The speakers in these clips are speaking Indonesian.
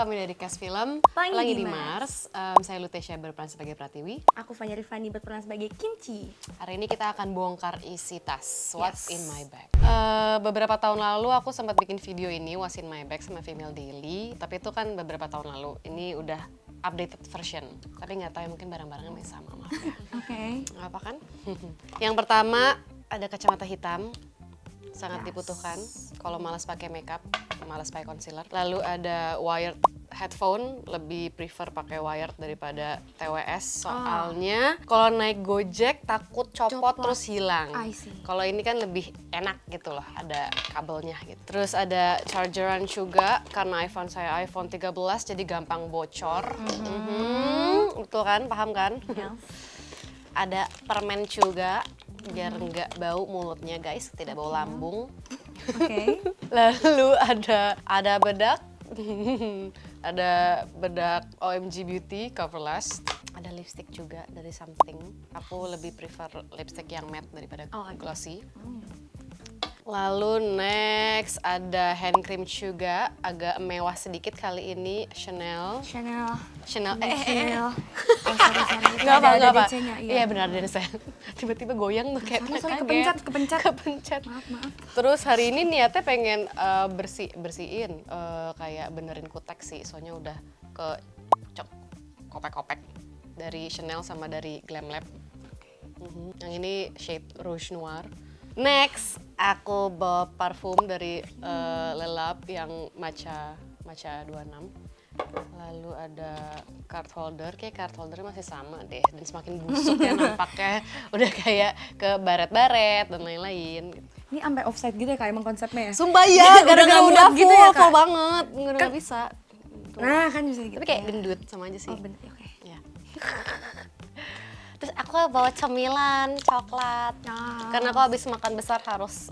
kami dari Cast Film. Pelangi di Mars. Mars. Saya Lutesya berperan sebagai Pratiwi. Aku Fanya Rifani berperan sebagai Kimchi. Hari ini kita akan bongkar isi tas. What's Yes. in my bag? Beberapa tahun lalu aku sempat bikin video ini What's in my bag sama Female Daily. Tapi itu kan beberapa tahun lalu. Ini udah updated version. Tapi nggak tahu ya, mungkin barang-barangnya masih sama, maaf ya. Oke. Nggak apa kan? Yang pertama ada kacamata hitam. Sangat dibutuhkan kalau malas pakai makeup, malas pakai concealer. Lalu ada wired headphone, lebih prefer pakai wired daripada TWS. Soalnya kalau naik Gojek takut copot terus hilang. I see. Kalau ini kan lebih enak gitu loh, ada kabelnya gitu. Terus ada chargeran juga, karena iPhone saya iPhone 13 jadi gampang bocor. Betul kan, paham kan? Yes. Ada permen juga biar nggak bau mulutnya guys, tidak bau lambung. Oke. Lalu ada bedak, ada bedak OMG Beauty Coverlash. Ada lipstick juga dari Something. Aku lebih prefer lipstick yang matte daripada glossy. Lalu next ada hand cream juga, agak mewah sedikit kali ini, Chanel. Oh, sorry. Nggak apa. Iya benar dari saya. Tiba-tiba goyang tuh kayak Sorry, kepencet. Maaf. Terus hari ini niatnya pengen bersihin, kayak benerin kutek sih, soalnya udah ke kopek-kopek dari Chanel sama dari Glam Lab. Yang ini shade Rouge Noir. Next, aku bawa parfum dari Le Lab yang Matcha 26. Lalu ada card holder, kayak card holdernya masih sama deh. Dan semakin busuk ya nampaknya. Udah kayak ke baret-baret dan lain-lain. Ini sampai offside gitu ya Kak emang konsepnya ya? Sumpah ya, gara-gara udah full, gitu ya, Kak? full banget. Nggak bisa. Nah kan bisa gitu. Tapi kayak gendut sama aja sih. Oh bener, oke. Ya. Terus aku bawa cemilan, coklat. Karena aku habis makan besar harus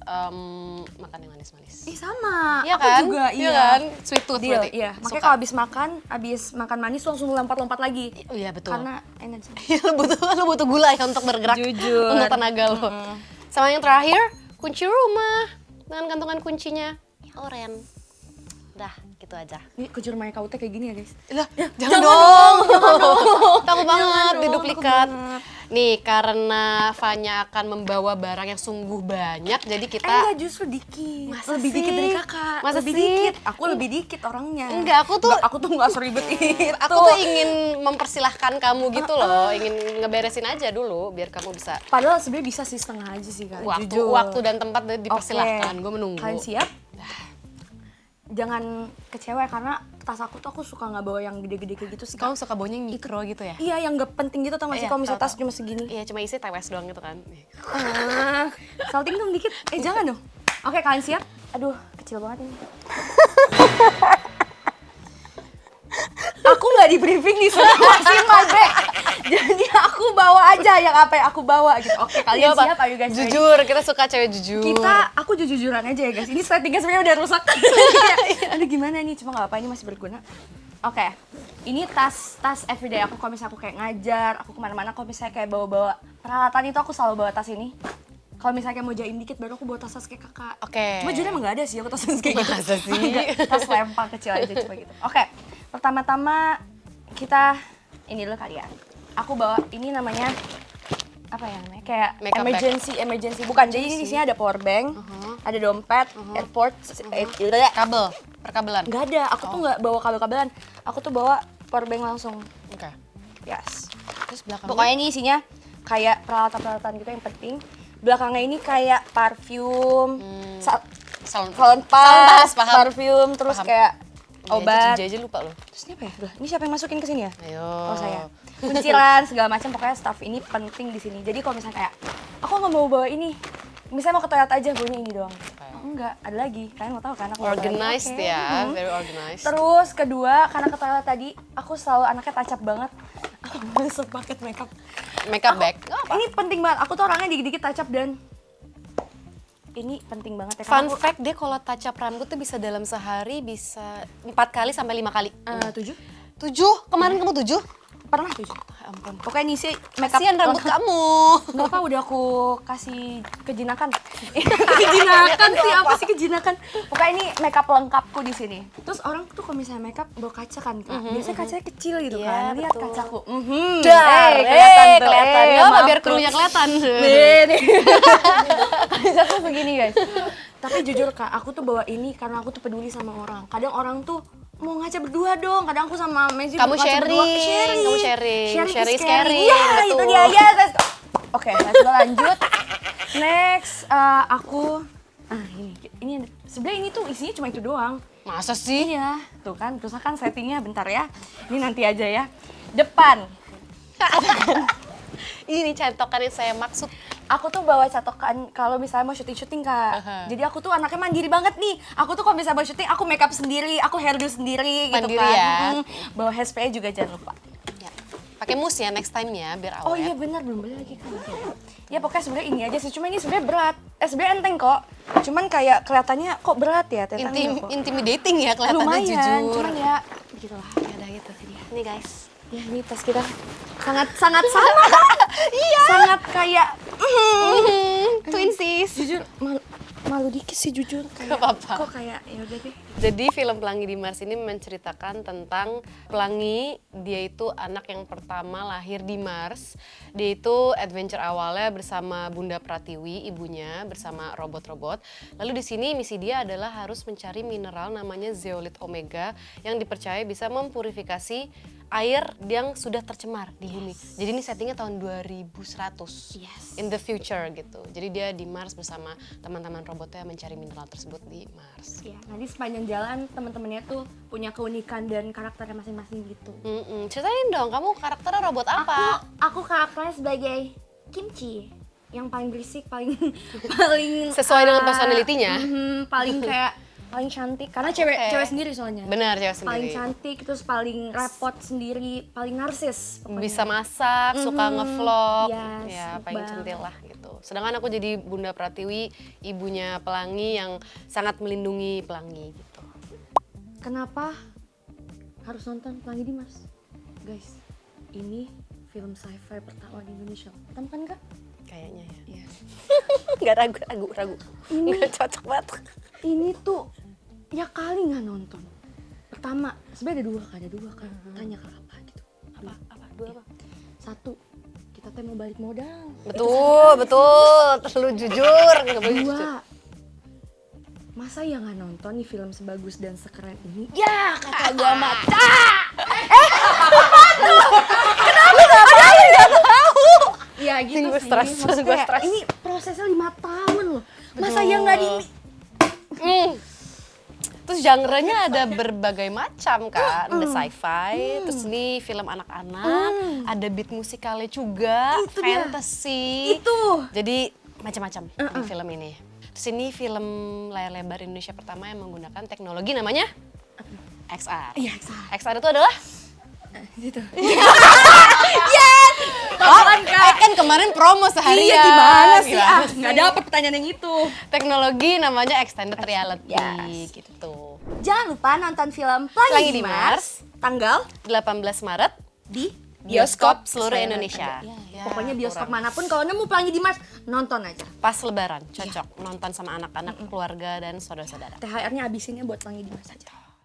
makan yang manis-manis. Sama, Iya aku kan? juga, Iya kan? Sweet tooth Deal, berarti. iya. Makanya Suka. kalau habis makan manis langsung lompat-lompat lagi. Iya betul. Karena energi. Iya, lu butuh gula ya untuk bergerak. Jujur. Untuk tenaga lo. Sama yang terakhir, kunci rumah. Dengan kantongan kuncinya oren. Dah, gitu aja. Ini kunci rumahnya KUT kayak gini ya guys. Lah, jangan dong. Takut banget diduplikat. Nih, karena Fanya akan membawa barang yang sungguh banyak, jadi kita... Enggak, justru dikit. Masa lebih sih? dikit dari kakak. Masa lebih sih? dikit. Aku lebih dikit orangnya. Enggak, aku tuh nggak seribet itu. aku tuh ingin mempersilahkan kamu gitu loh, ingin ngeberesin aja dulu biar kamu bisa Padahal sebenarnya bisa sih setengah aja sih kak. Jujur. waktu dan tempat dipersilahkan. Gue menunggu. Kalian siap? Jangan kecewa karena tas aku tuh aku suka nggak bawa yang gede-gede kayak gitu sih. Kamu suka bawanya yang mikro gitu ya? Iya, yang gak penting gitu tau gak sih Iya, kalau misalnya tahu, tas cuma segini. Iya, cuma isi TWS doang gitu kan. Salting dong dikit. Jangan dong. Oke, kalian siap? Aduh, kecil banget ini. Aku nggak di briefing nih soal masih my bag. Jadi aku bawa aja yang apa yang aku bawa gitu. Oke, kalian Gak apa, siap? Ayo guys. ready? jujur, kita suka cewek jujur. Aku jujur-jujuran aja ya guys. Ini settingnya sebenarnya udah rusak. Aduh gimana nih? Cuma nggak apa, ini masih berguna. Oke, ini tas everyday aku. Kalau misalnya aku kayak ngajar, aku kemana-mana. Kalau misalnya kayak bawa-bawa peralatan itu aku selalu bawa tas ini. Kalau misalnya kayak mau jaim dikit, baru aku bawa tas kayak kakak. Oke. Cuma jujur emang gak ada sih aku tas kayak gitu. Masa sih? Enggak, tas lempar kecil aja cuma gitu. Oke, pertama-tama kita ini dulu kali ya. Aku bawa ini namanya apa ya namanya? Kayak Makeup emergency. Bukan, jadi ini di sini ada power bank, ada dompet, airport, Kabel, perkabelan. nggak ada. Aku tuh nggak bawa kabel-kabelan. Aku tuh bawa power bank langsung. Oke. Yes. Terus belakangnya? Pokoknya ini isinya kayak peralatan-peralatan gitu yang penting. Belakangnya ini kayak parfum, salon pas, parfum, terus Paham. kayak obat. Aja lupa loh. Terus ini apa ya? Lah, ini siapa yang masukin ke sini ya? Ayo. Oh saya. Kunciran segala macam, pokoknya staff ini penting di sini. Jadi kalau misalnya kayak aku nggak mau bawa ini, misalnya mau ke toilet aja bawanya ini doang. Oh, enggak, ada lagi. Kalian mau tahu kan aku mau Organized lagi. Oke. ya, very organized. Terus kedua, karena ke toilet tadi, aku selalu anaknya touch up banget. Aku masuk paket makeup. Makeup bag. Ini penting banget. Aku tuh orangnya dikit-dikit touch up dan ini penting banget ya. Fun fact, dia kalau touch up rambut tuh bisa dalam sehari bisa 4 kali sampai 5 kali. 7? 7? Kemarin kamu 7? pernah tuh. Ampun. Pokoknya ini sih makeup. Kasihan rambut kamu. Nggak apa, udah aku kasih kejinakan. Kejinakan sih, apa sih kejinakan? Pokoknya ini makeup lengkapku di sini. Terus orang tuh kalau misalnya makeup bawa kaca kan, Kak. Biasanya kacanya kecil gitu Iya, kan. Lihat betul. kacaku. Kelihatan. Ya, biar krunya kelihatan. Nih. Kacaku begini, guys. Tapi jujur, Kak, aku tuh bawa ini karena aku tuh peduli sama orang. Kadang orang tuh mau ngaca berdua dong. Kadang aku sama Messi Kamu ngaca berdua. sharing. Kamu sharing. Sharing is caring. Iya, Betul. itu dia. Ya, oke, let's go lanjut. Next, aku ini sebenarnya ini tuh isinya cuma itu doang. Masa sih? Iya, tuh kan, terus kan settingnya bentar ya. Ini nanti aja ya. Depan, Ini catokan yang saya maksud. aku tuh bawa catokan kalau misalnya mau syuting Kak. Jadi aku tuh anaknya mandiri banget nih. Aku tuh kalau misalnya mau syuting, aku makeup sendiri, aku hairdo sendiri gitu Mandiri kan. ya. Bawa hairspray juga jangan lupa. Ya. Pakai mousse ya next time ya biar awet. Oh iya benar, belum beli lagi kan. Ya pokoknya sebenarnya ini aja sih, cuma ini sebenarnya berat. Sebenarnya enteng kok. Cuman kayak kelihatannya kok berat ya, ternyata enggak kok. Intimidating ya kelihatannya Lumayan, jujur. cuman ya begitulah. Ya udah gitu. Ini guys. Ya ini tas kita sangat sama. Iya. Sangat kayak Twinsies. jujur malu dikit sih jujur kayak Gak apa-apa. kok kayak ya udah deh. Jadi film Pelangi di Mars ini menceritakan tentang Pelangi, dia itu anak yang pertama lahir di Mars. Dia itu adventure awalnya bersama Bunda Pratiwi, ibunya, bersama robot-robot. Lalu di sini misi dia adalah harus mencari mineral namanya zeolit omega yang dipercaya bisa mempurifikasi air yang sudah tercemar di bumi. Jadi ini settingnya tahun 2100. Yes. In the future gitu. Jadi dia di Mars bersama teman-teman robotnya mencari mineral tersebut di Mars. Ya, nanti sepanjang jalan teman-temannya tuh punya keunikan dan karakternya masing-masing gitu. Ceritain dong, kamu karakternya robot apa? Aku karakternya sebagai Kimchi yang paling berisik, paling Sesuai dengan personality-nya? paling kayak paling cantik karena cewek sendiri soalnya. Benar, cewek Paling sendiri. cantik, terus paling repot sendiri, paling narsis pokoknya. Bisa masak, suka ngevlog, Yes, ya mukbang. paling centil lah gitu. Sedangkan aku jadi Bunda Pratiwi, ibunya Pelangi yang sangat melindungi Pelangi gitu. Kenapa harus nonton Pelangi di Mars? Guys, ini film sci-fi pertama di Indonesia. Tahu kan Kak? Kayaknya ya. Iya. Nggak ragu. Nggak cocok banget. Ini tuh ya kali nggak nonton. Pertama, sebenarnya ada dua kan. Tanya Kak apa gitu. Apa? Dua apa? Satu, kita teh mau balik modal. Betul. Terlalu jujur. Nggak boleh jujur. Dua, masa ya nggak nonton nih film sebagus dan sekeren ini? Ya kata gua mata. Ya gitu Gue sih. stres, Maksudnya gue kayak, stres. ini prosesnya 5 tahun loh. Masa ya nggak di Terus genre-nya ada berbagai macam kan, ada sci-fi, terus ini film anak-anak, ada beat musikalnya juga, Itu dia. fantasy. Itu. Jadi macam-macam di film ini. Terus ini film layar lebar Indonesia pertama yang menggunakan teknologi namanya XR. Iya, XR itu adalah gitu. kan kemarin promo seharian. Iya gimana sih? Gimana Nggak dapet pertanyaan yang itu. Teknologi namanya extended reality Yes. gitu. Jangan lupa nonton film Pelangi Pelangi di di Mars. Mars tanggal 18 Maret di bioskop seluruh Indonesia. Ya, pokoknya bioskop manapun kalau nemu Pelangi di Mars nonton aja. Pas lebaran cocok nonton sama anak-anak, keluarga dan saudara-saudara. THR-nya abisinnya buat Pelangi di Mars aja.